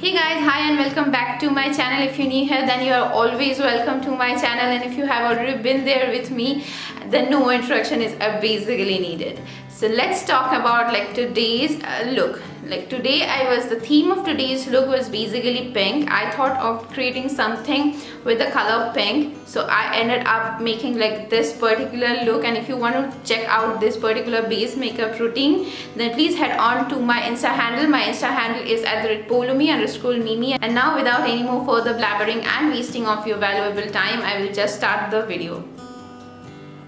Hey guys, hi and welcome back to my channel. If you're new here, then you are always welcome to my channel, and if you have already been there with me, then no introduction is basically needed. So let's talk about today's look. The theme of today's look was basically pink. I thought of creating something with the color pink, so I ended up making this particular look. And if you want to check out this particular base makeup routine, then please head on to my Insta handle. My Insta handle is @polumi_mimi. And now, without any more further blabbering and wasting of your valuable time, I will just start the video.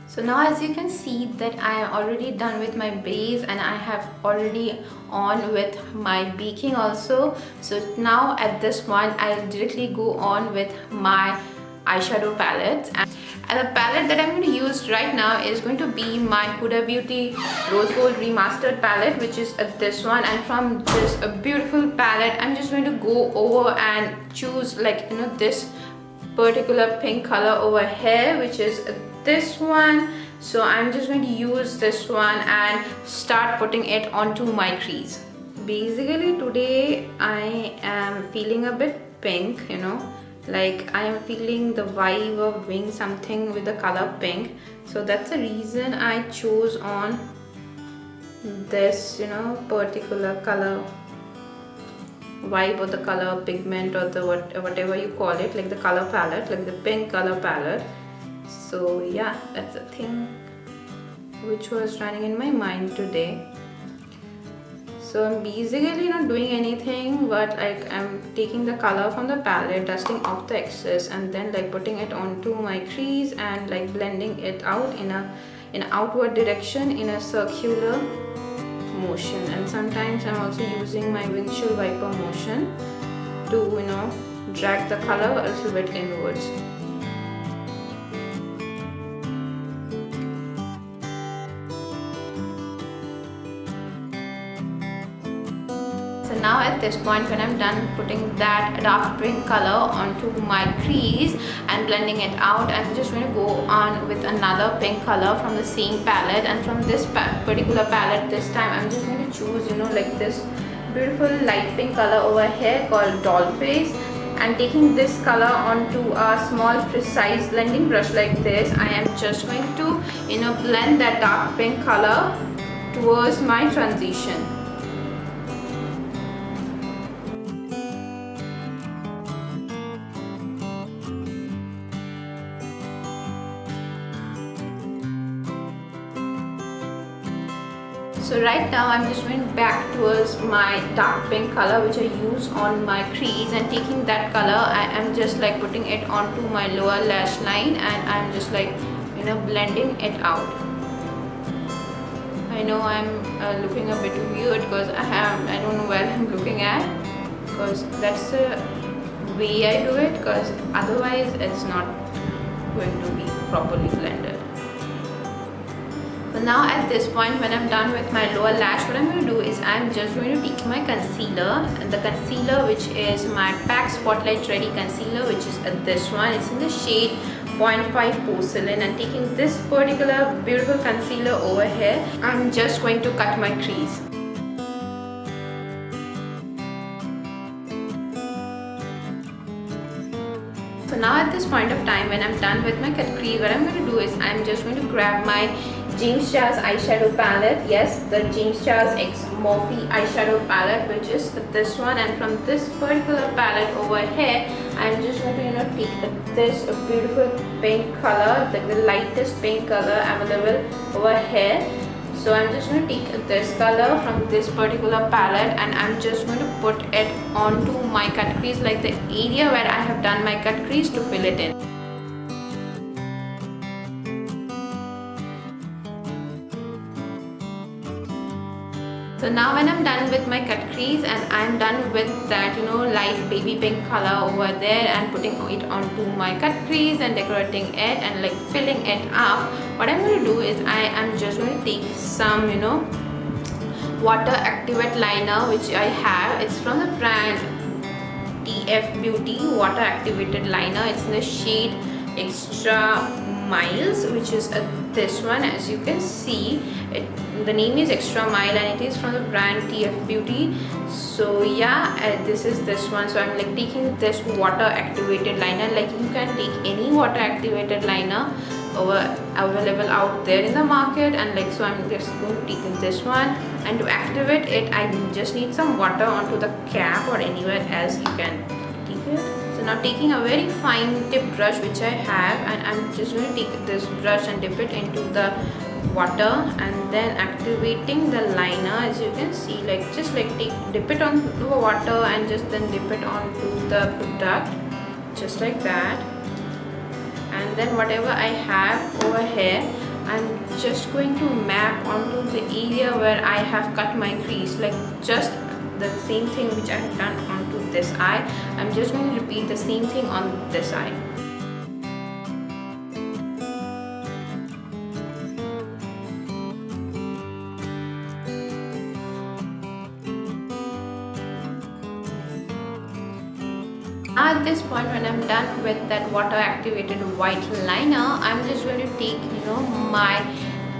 So now, as you can see, that I am already done with my base and I have already on with my baking also. So now at this point, I'll directly go on with my eyeshadow palette. And the palette that I'm going to use right now is going to be my Huda Beauty Rose Gold Remastered palette, which is this one. And from this beautiful palette, I'm just going to go over and choose this particular pink color over here, which is this one. So I'm just going to use this one and start putting it onto my crease. Basically today I am feeling a bit pink, I am feeling the vibe of doing something with the color pink. So that's the reason I chose on this particular color vibe, or the color pigment, or the whatever you call it, like the color palette, like the pink color palette. So yeah, that's the thing which was running in my mind today. So I'm basically not doing anything, but I'm taking the color from the palette, dusting off the excess, and then putting it onto my crease and blending it out in an outward direction in a circular motion. And sometimes I'm also using my windshield wiper motion to drag the color a little bit inwards. So now at this point, when I'm done putting that dark pink color onto my crease and blending it out, I'm just going to go on with another pink color from the same palette. And from this particular palette this time, I'm just going to choose this beautiful light pink color over here called Doll Face. And taking this color onto a small precise blending brush like this, I am just going to blend that dark pink color towards my transition. So right now I'm just going back towards my dark pink color which I use on my crease, and taking that color, I am just putting it onto my lower lash line, and I'm just blending it out. I know I'm looking a bit weird because I don't know where I'm looking at, because that's the way I do it, because otherwise it's not going to be properly blended. So now at this point, when I'm done with my lower lash, what I'm going to do is I'm just going to take my concealer, the concealer which is my PAC Spotlight Ready concealer, which is this one. It's in the shade 0.5 Porcelain, and taking this particular beautiful concealer over here, I'm just going to cut my crease. So now at this point of time, when I'm done with my cut crease, what I'm going to do is I'm just going to grab my James Charles eyeshadow palette. Yes, the James Charles X Morphe eyeshadow palette, which is this one. And from this particular palette over here, I'm just going to take this beautiful pink color, the lightest pink color available over here. So I'm just going to take this color from this particular palette, and I'm just going to put it onto my cut crease, like the area where I have done my cut crease, to fill it in. So now when I'm done with my cut crease and I'm done with that light baby pink color over there, and putting it onto my cut crease and decorating it and filling it up, what I'm going to do is I am just going to take some water activate liner which I have. It's from the brand TF Beauty water activated liner. It's in the shade Extra Miles, which is this one. As you can see, the name is Extra Mile and it is from the brand TF Beauty. So yeah, this is this one. So I'm like taking this water activated liner. Like you can take any water activated liner available out there in the market, and like so I'm just going to take this one, and to activate it I just need some water onto the cap or anywhere else you can take it. So now taking a very fine tip brush which I have, and I'm just going to take this brush and dip it into the water and then activating the liner. As you can see, like just like dip it onto the water and just then dip it onto the product just like that. And then whatever I have over here, I'm just going to map onto the area where I have cut my crease, like just the same thing which I have done onto this eye. I'm just going to repeat the same thing on this eye. Now at this point, when I'm done with that water activated white liner, I'm just going to take my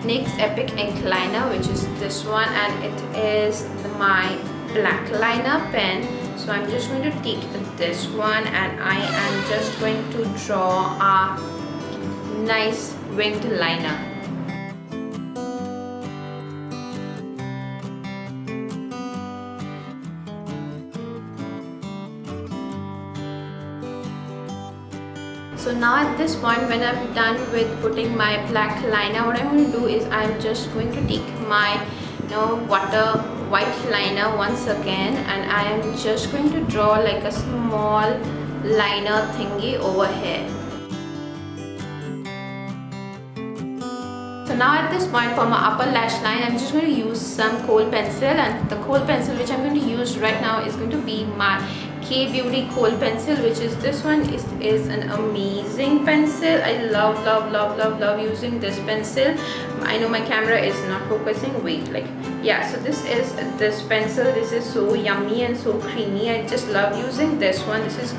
NYX Epic ink liner, which is this one, and it is my black liner pen. So I'm just going to take this one and I am just going to draw a nice winged liner. So now at this point, when I'm done with putting my black liner, what I'm going to do is I'm just going to take my water white liner once again, and I am just going to draw like a small liner thingy over here. So now at this point, for my upper lash line, I'm just going to use some kohl pencil, and the kohl pencil which I'm going to use right now is going to be my K Beauty kohl pencil, which is this one. Is an amazing pencil. I love using this pencil. I know my camera is not focusing. Wait, yeah, so this is this pencil. This is so yummy and so creamy. I just love using this one. This is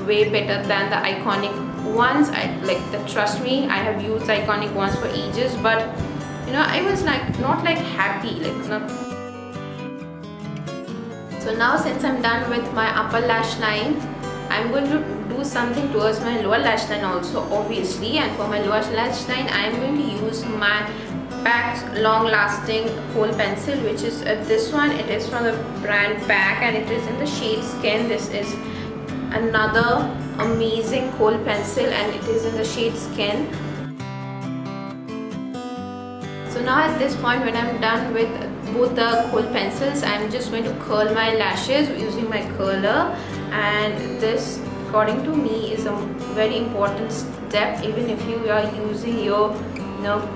way better than the iconic ones. Trust me, I have used iconic ones for ages, but I was not happy, So now since I'm done with my upper lash line, I'm going to do something towards my lower lash line also, obviously. And for my lower lash line, I'm going to use my PAC long lasting kohl pencil, which is this one. It is from the brand PAC and it is in the shade Skin. This is another amazing kohl pencil and it is in the shade Skin. So now at this point, when I'm done with both the kohl pencils, I'm just going to curl my lashes using my curler, and this according to me is a very important step. Even if you are using your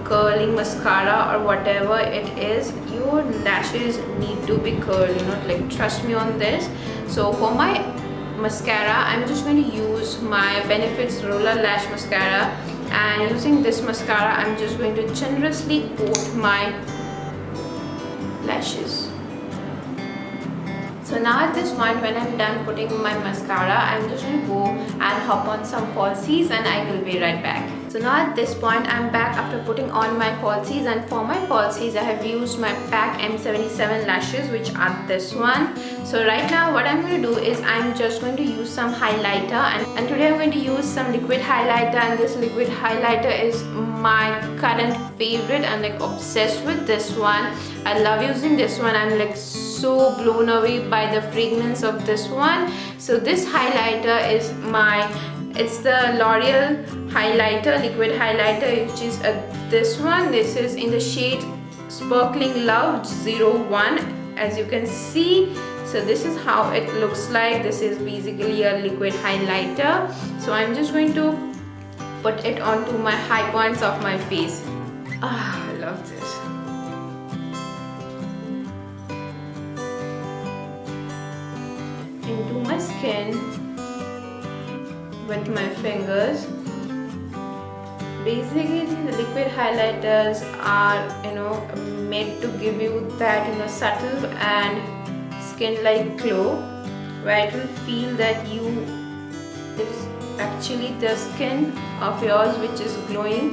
curling mascara or whatever it is, your lashes need to be curled, trust me on this. So for my mascara, I'm just going to use my Benefits Roller Lash Mascara, and using this mascara I'm just going to generously coat my lashes. So now at this point, when I'm done putting my mascara, I'm just going to go and hop on some falsies and I will be right back. So now at this point, I'm back after putting on my falsies, and for my falsies I have used my PAC M77 lashes, which are this one. So right now what I'm going to do is I'm just going to use some highlighter, and today I'm going to use some liquid highlighter, and this liquid highlighter is my current favorite. I'm obsessed with this one. I love using this one. I'm so blown away by the fragrance of this one. So this highlighter is it's the L'Oreal highlighter, liquid highlighter, which is this one. This is in the shade Sparkling Love 01, as you can see. So this is how it looks like. This is basically a liquid highlighter. So I'm just going to put it onto my high points of my face. I love this. Into my skin with my fingers. Basically, the liquid highlighters are made to give you that subtle and skin-like glow, where it will feel that you is actually the skin of yours which is glowing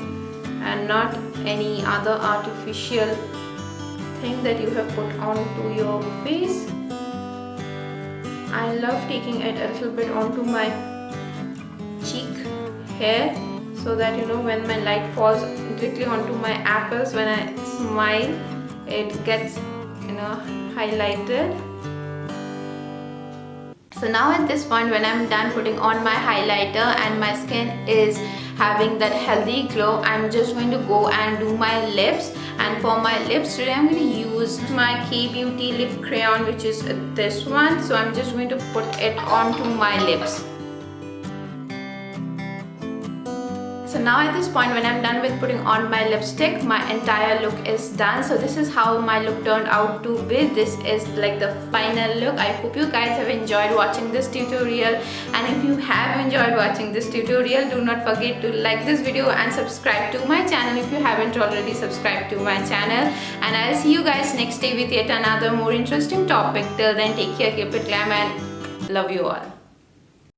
and not any other artificial thing that you have put onto your face. I love taking it a little bit onto my cheek hair, so that when my light falls directly onto my apples, when I smile, it gets highlighted. So now at this point, when I'm done putting on my highlighter and my skin is having that healthy glow, I'm just going to go and do my lips. And for my lips today, I'm going to use my K-Beauty lip crayon, which is this one. So I'm just going to put it onto my lips. So now at this point, when I'm done with putting on my lipstick, my entire look is done. So this is how my look turned out to be. This is like the final look. I hope you guys have enjoyed watching this tutorial. And if you have enjoyed watching this tutorial, do not forget to like this video and subscribe to my channel if you haven't already subscribed to my channel. And I'll see you guys next day with yet another more interesting topic. Till then, take care, keep it glam, and love you all.